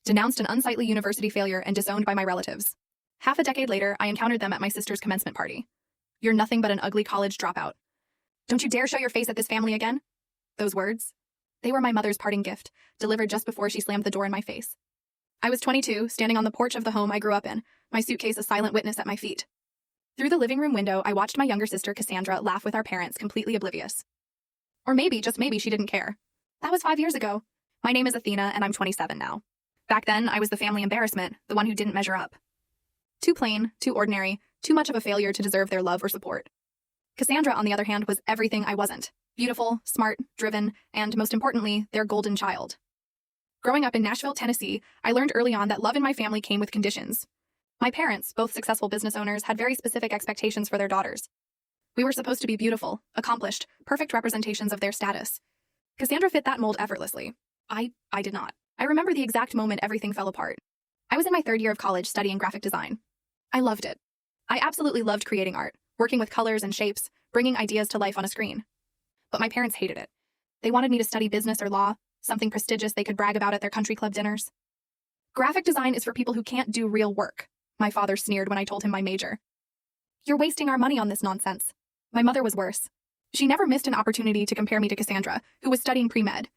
denounced an unsightly university failure, and disowned by my relatives. Half a decade later, I encountered them at my sister's commencement party. "You're nothing but an ugly college dropout. Don't you dare show your face at this family again." Those words? They were my mother's parting gift, delivered just before she slammed the door in my face. I was 22, standing on the porch of the home I grew up in, my suitcase a silent witness at my feet. Through the living room window, I watched my younger sister Cassandra laugh with our parents, completely oblivious. Or maybe, just maybe, she didn't care. That was 5 years ago. My name is Athena, and I'm 27 now. Back then, I was the family embarrassment, the one who didn't measure up. Too plain, too ordinary, too much of a failure to deserve their love or support. Cassandra, on the other hand, was everything I wasn't. Beautiful, smart, driven, and, most importantly, their golden child. Growing up in Nashville, Tennessee, I learned early on that love in my family came with conditions. My parents, both successful business owners, had very specific expectations for their daughters. We were supposed to be beautiful, accomplished, perfect representations of their status. Cassandra fit that mold effortlessly. I did not. I remember the exact moment everything fell apart. I was in my 3rd year of college studying graphic design. I loved it. I absolutely loved creating art, working with colors and shapes, bringing ideas to life on a screen. But my parents hated it. They wanted me to study business or law, something prestigious they could brag about at their country club dinners. "Graphic design is for people who can't do real work," my father sneered when I told him my major. "You're wasting our money on this nonsense." My mother was worse. She never missed an opportunity to compare me to Cassandra, who was studying pre-med.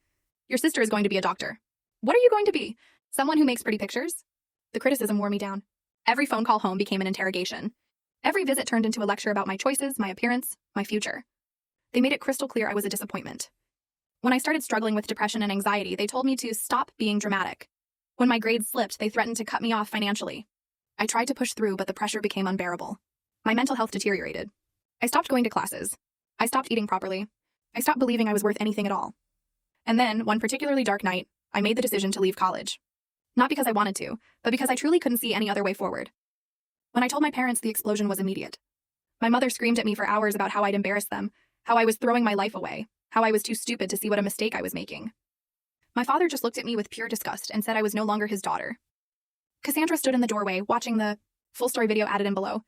"Your sister is going to be a doctor." "What are you going to be? Someone who makes pretty pictures?" The criticism wore me down. Every phone call home became an interrogation. Every visit turned into a lecture about my choices, my appearance, my future. They made it crystal clear I was a disappointment. When I started struggling with depression and anxiety, they told me to stop being dramatic. When my grades slipped, they threatened to cut me off financially. I tried to push through, but the pressure became unbearable. My mental health deteriorated. I stopped going to classes. I stopped eating properly. I stopped believing I was worth anything at all. And then, one particularly dark night, I made the decision to leave college. Not because I wanted to, but because I truly couldn't see any other way forward. When I told my parents, the explosion was immediate. My mother screamed at me for hours about how I'd embarrassed them, how I was throwing my life away, how I was too stupid to see what a mistake I was making. My father just looked at me with pure disgust and said I was no longer his daughter. Cassandra stood in the doorway, watching the full story video added in below.